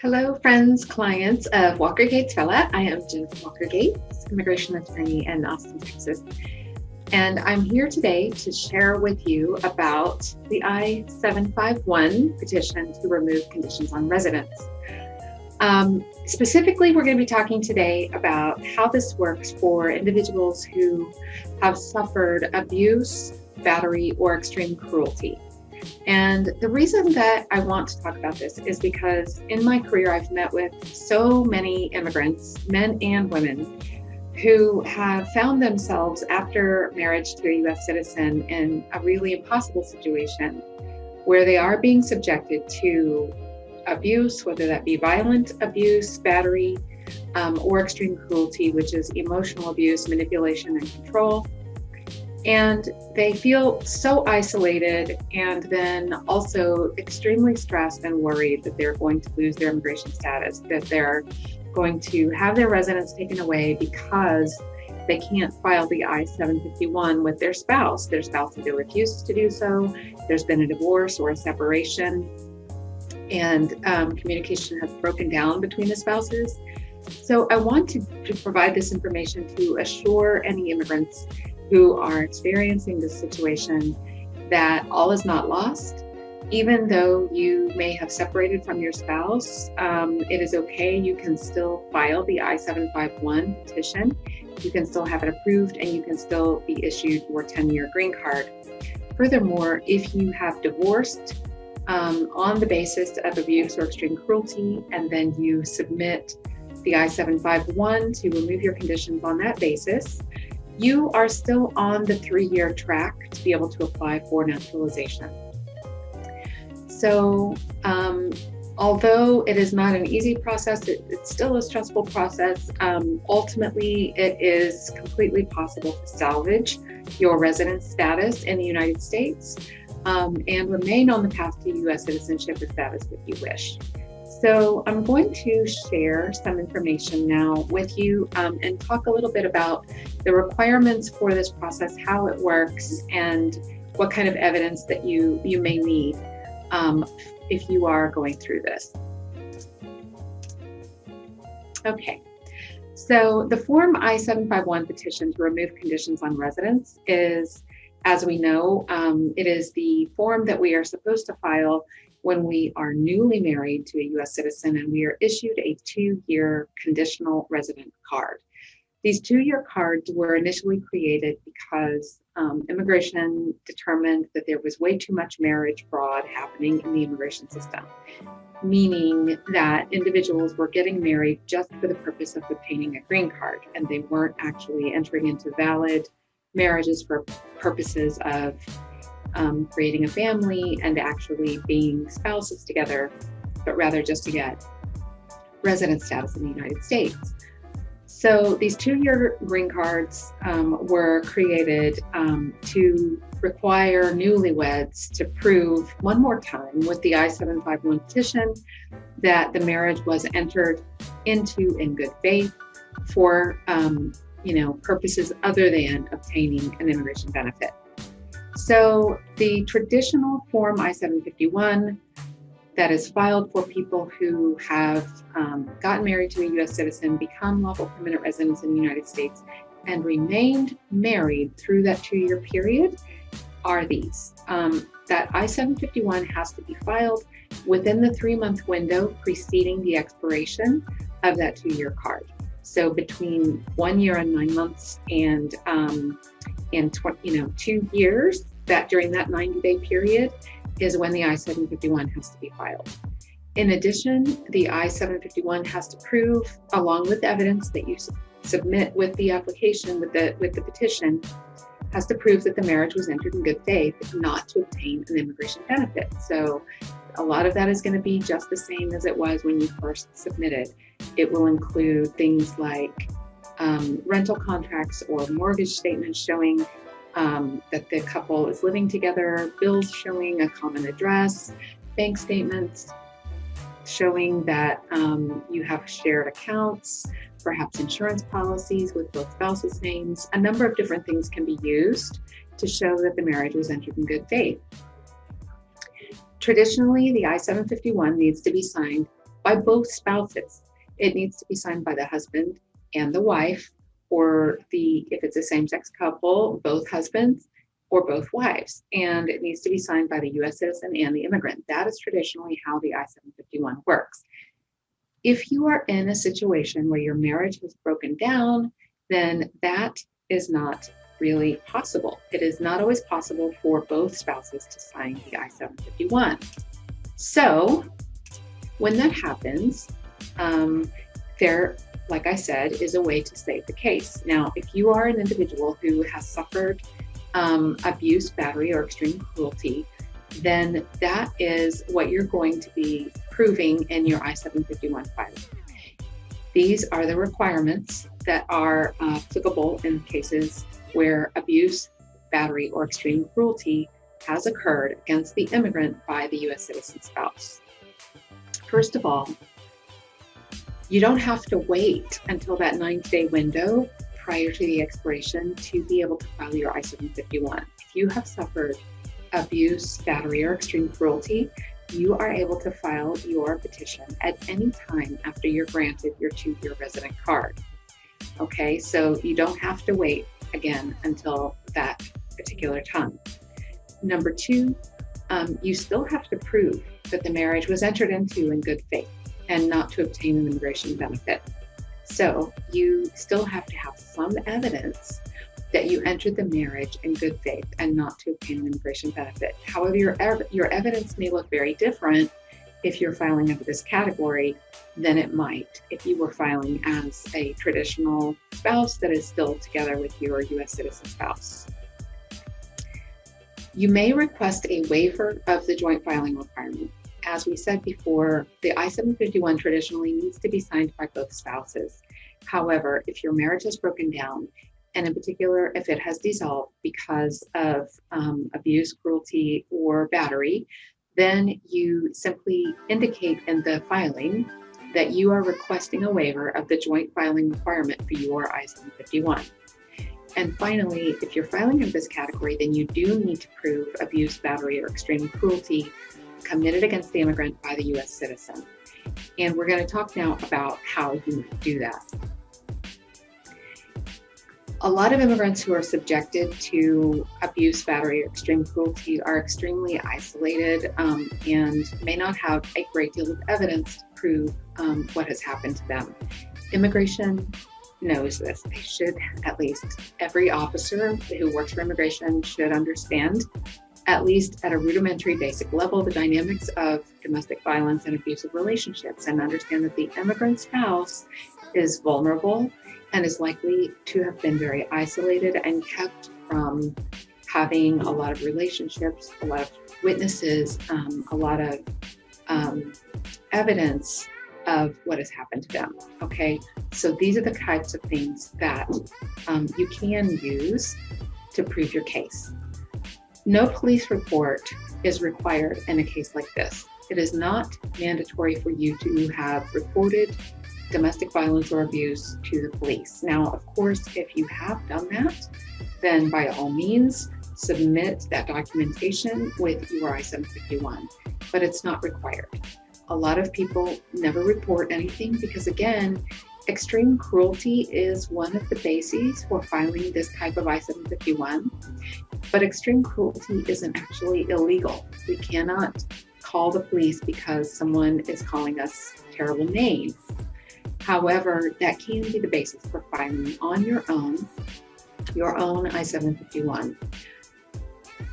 Hello, friends, clients of Walker Gates Fella. I am Jennifer Walker Gates, immigration attorney in Austin, Texas. And I'm here today to share with you about the I-751 petition to remove conditions on residence. Specifically, we're going to be talking today about how this works for individuals who have suffered abuse, battery, or extreme cruelty. And the reason that I want to talk about this is because in my career, I've met with so many immigrants, men and women, who have found themselves after marriage to a U.S. citizen in a really impossible situation where they are being subjected to abuse, whether that be violent abuse, battery, or extreme cruelty, which is emotional abuse, manipulation, and control. And they feel so isolated and then also extremely stressed and worried that they're going to lose their immigration status, that they're going to have their residence taken away because they can't file the I-751 with their spouse. Their spouse either refuses to do so, there's been a divorce or a separation, and communication has broken down between the spouses. So I want to provide this information to assure any immigrants who are experiencing this situation that all is not lost. Even though you may have separated from your spouse, it is okay. You can still file the I-751 petition. You can still have it approved and you can still be issued your 10-year green card. Furthermore, if you have divorced on the basis of abuse or extreme cruelty, and then you submit the I-751 to remove your conditions on that basis, you are still on the 3-year track to be able to apply for naturalization. So although it is not an easy process, it's still a stressful process. Ultimately, it is completely possible to salvage your residence status in the United States and remain on the path to U.S. citizenship if that is what you wish. So I'm going to share some information now with you and talk a little bit about the requirements for this process, how it works, and what kind of evidence that you may need if you are going through this. Okay, so the Form I-751 petition to remove conditions on residence is, as we know, it is the form that we are supposed to file when we are newly married to a U.S. citizen and we are issued a 2-year conditional resident card. These 2-year cards were initially created because immigration determined that there was way too much marriage fraud happening in the immigration system, meaning that individuals were getting married just for the purpose of obtaining a green card, and they weren't actually entering into valid marriages for purposes of creating a family and actually being spouses together, but rather just to get resident status in the United States. So these 2-year green cards were created to require newlyweds to prove one more time with the I-751 petition that the marriage was entered into in good faith for purposes other than obtaining an immigration benefit. So the traditional Form I-751 that is filed for people who have gotten married to a U.S. citizen, become lawful permanent residents in the United States, and remained married through that 2-year period are these. That I-751 has to be filed within the 3-month window preceding the expiration of that 2-year card. So between 1 year and 9 months and 2 years, that during that 90-day period is when the I-751 has to be filed. In addition, the I-751 has to prove, along with evidence that you submit with the application, with the petition, has to prove that the marriage was entered in good faith, not to obtain an immigration benefit. So a lot of that is going to be just the same as it was when you first submitted. It will include things like rental contracts or mortgage statements showing that the couple is living together, bills showing a common address, bank statements showing that you have shared accounts, perhaps insurance policies with both spouses' names. A number of different things can be used to show that the marriage was entered in good faith. Traditionally, the I-751 needs to be signed by both spouses. It needs to be signed by the husband and the wife, or if it's a same-sex couple, both husbands or both wives. And it needs to be signed by the U.S. citizen and the immigrant. That is traditionally how the I-751 works. If you are in a situation where your marriage has broken down, then that is not really possible. It is not always possible for both spouses to sign the I-751. So when that happens, there, like I said, is a way to save the case. Now, if you are an individual who has suffered abuse, battery, or extreme cruelty, then that is what you're going to be proving in your I-751 filing. These are the requirements that are applicable in cases where abuse, battery, or extreme cruelty has occurred against the immigrant by the U.S. citizen spouse. First of all, you don't have to wait until that 90-day window prior to the expiration to be able to file your I-751. If you have suffered abuse, battery, or extreme cruelty, you are able to file your petition at any time after you're granted your 2-year resident card. Okay, so you don't have to wait again until that particular time. Number 2, you still have to prove that the marriage was entered into in good faith and not to obtain an immigration benefit. So you still have to have some evidence that you entered the marriage in good faith and not to obtain an immigration benefit. However, your evidence may look very different if you're filing under this category than it might if you were filing as a traditional spouse that is still together with your U.S. citizen spouse. You may request a waiver of the joint filing requirement. As we said before, the I-751 traditionally needs to be signed by both spouses. However, if your marriage has broken down, and in particular, if it has dissolved because of abuse, cruelty, or battery, then you simply indicate in the filing that you are requesting a waiver of the joint filing requirement for your I-751. And finally, if you're filing in this category, then you do need to prove abuse, battery, or extreme cruelty committed against the immigrant by the U.S. citizen. And we're going to talk now about how you do that. A lot of immigrants who are subjected to abuse, battery, or extreme cruelty are extremely isolated and may not have a great deal of evidence to prove what has happened to them. Immigration knows this. They should, at least every officer who works for immigration should understand, at least at a rudimentary basic level, the dynamics of domestic violence and abusive relationships, and understand that the immigrant spouse is vulnerable and is likely to have been very isolated and kept from having a lot of relationships, a lot of witnesses, a lot of evidence of what has happened to them. Okay, so these are the types of things that you can use to prove your case. No police report is required in a case like this. It is not mandatory for you to have reported domestic violence or abuse to the police. Now, of course, if you have done that, then by all means, submit that documentation with your I-751, but it's not required. A lot of people never report anything because, again, extreme cruelty is one of the bases for filing this type of I-751, but extreme cruelty isn't actually illegal. We cannot call the police because someone is calling us terrible names. However, that can be the basis for filing on your own I-751.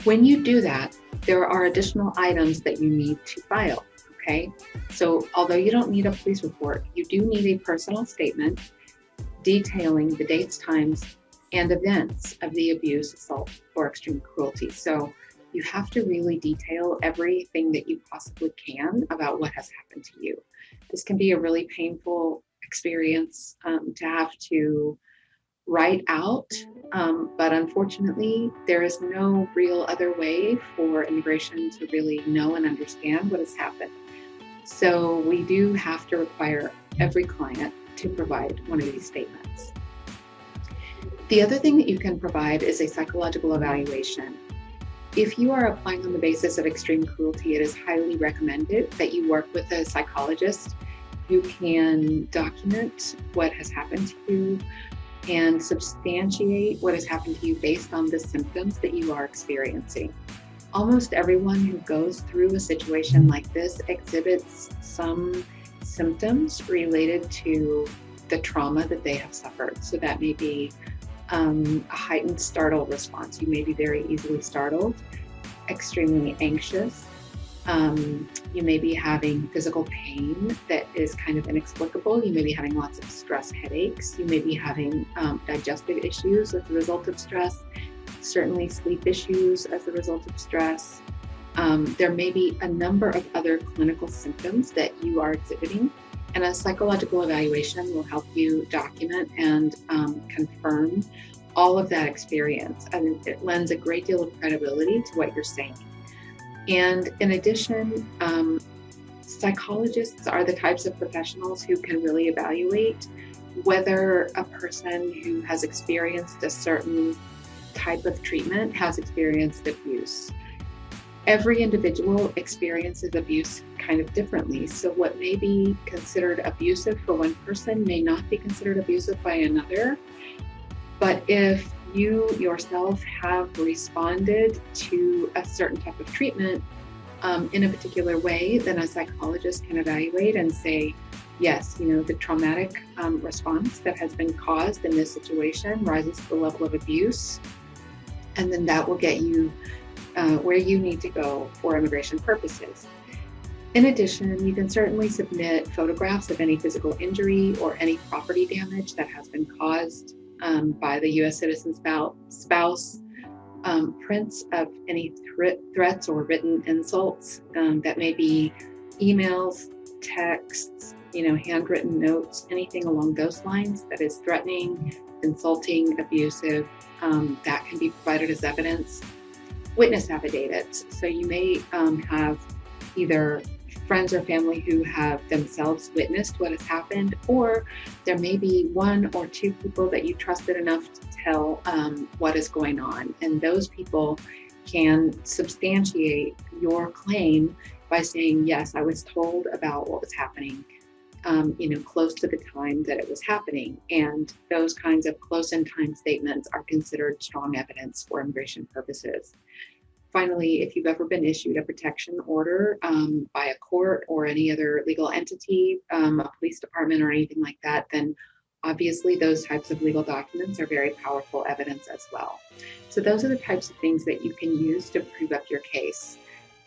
When you do that, there are additional items that you need to file, okay? So although you don't need a police report, you do need a personal statement detailing the dates, times, and events of the abuse, assault, or extreme cruelty. So you have to really detail everything that you possibly can about what has happened to you. This can be a really painful experience to have to write out, but unfortunately, there is no real other way for immigration to really know and understand what has happened. So we do have to require every client to provide one of these statements. The other thing that you can provide is a psychological evaluation. If you are applying on the basis of extreme cruelty, it is highly recommended that you work with a psychologist You can document what has happened to you and substantiate what has happened to you based on the symptoms that you are experiencing. Almost everyone who goes through a situation like this exhibits some symptoms related to the trauma that they have suffered. So that may be a heightened startle response. You may be very easily startled, extremely anxious. You may be having physical pain that is kind of inexplicable. You may be having lots of stress headaches. You may be having digestive issues as a result of stress, certainly sleep issues as a result of stress. There may be a number of other clinical symptoms that you are exhibiting, and a psychological evaluation will help you document and confirm all of that experience. And it lends a great deal of credibility to what you're saying. And in addition, psychologists are the types of professionals who can really evaluate whether a person who has experienced a certain type of treatment has experienced abuse. Every individual experiences abuse kind of differently. So what may be considered abusive for one person may not be considered abusive by another. But if you yourself have responded to a certain type of treatment in a particular way, then a psychologist can evaluate and say, yes, the traumatic response that has been caused in this situation rises to the level of abuse. And then that will get you where you need to go for immigration purposes. In addition, you can certainly submit photographs of any physical injury or any property damage that has been caused by the U.S. citizen spouse, prints of any threats or written insults that may be emails, texts, handwritten notes, anything along those lines that is threatening, insulting, abusive, that can be provided as evidence. Witness affidavits. So you may have either friends or family who have themselves witnessed what has happened, or there may be one or two people that you trusted enough to tell what is going on. And those people can substantiate your claim by saying, yes, I was told about what was happening, close to the time that it was happening. And those kinds of close in time statements are considered strong evidence for immigration purposes. Finally, if you've ever been issued a protection order by a court or any other legal entity, a police department or anything like that, then obviously those types of legal documents are very powerful evidence as well. So those are the types of things that you can use to prove up your case.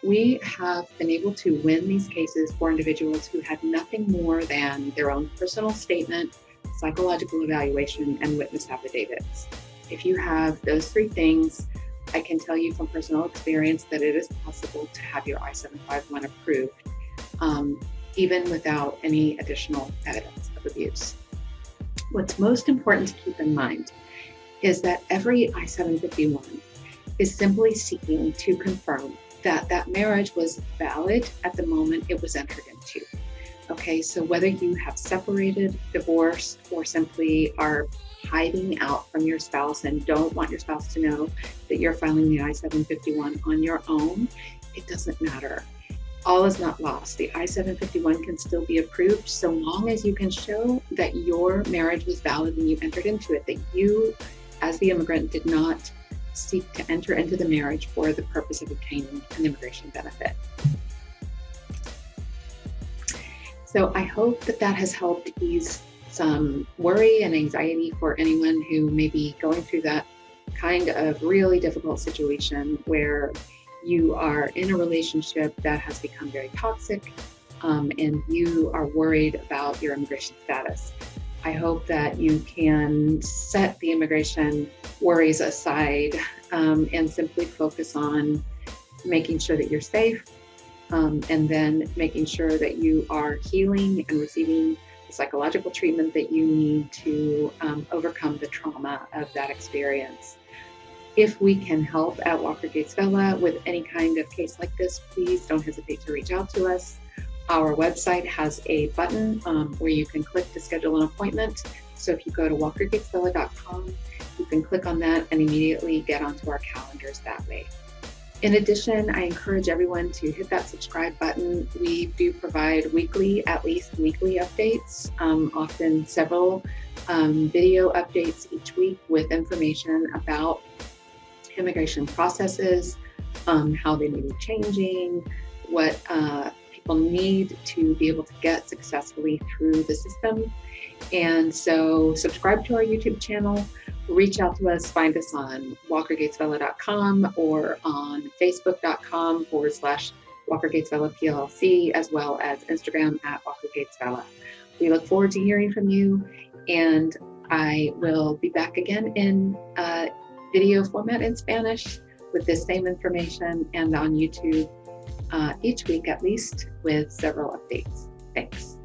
We have been able to win these cases for individuals who had nothing more than their own personal statement, psychological evaluation, and witness affidavits. If you have those three things, I can tell you from personal experience that it is possible to have your I-751 approved, even without any additional evidence of abuse. What's most important to keep in mind is that every I-751 is simply seeking to confirm that that marriage was valid at the moment it was entered into. Okay, so whether you have separated, divorced, or simply are hiding out from your spouse and don't want your spouse to know that you're filing the I-751 on your own, it doesn't matter. All is not lost. The I-751 can still be approved so long as you can show that your marriage was valid when you entered into it, that you, as the immigrant, did not seek to enter into the marriage for the purpose of obtaining an immigration benefit. So I hope that that has helped ease some worry and anxiety for anyone who may be going through that kind of really difficult situation where you are in a relationship that has become very toxic and you are worried about your immigration status. I hope that you can set the immigration worries aside and simply focus on making sure that you're safe and then making sure that you are healing and receiving the psychological treatment that you need to overcome the trauma of that experience. If we can help at Walker Gates Vela with any kind of case like this, please don't hesitate to reach out to us. Our website has a button where you can click to schedule an appointment. So if you go to walkergatesvela.com, you can click on that and immediately get onto our calendars that way. In addition, I encourage everyone to hit that subscribe button. We do provide at least weekly updates, often several video updates each week with information about immigration processes, how they may be changing, what people need to be able to get successfully through the system. And so subscribe to our YouTube channel, reach out to us, find us on walkergatesvella.com or on facebook.com/WalkerGatesVella PLC, as well as Instagram @WalkerGatesVella. We look forward to hearing from you, and I will be back again in video format in Spanish with this same information and on YouTube each week at least with several updates. Thanks.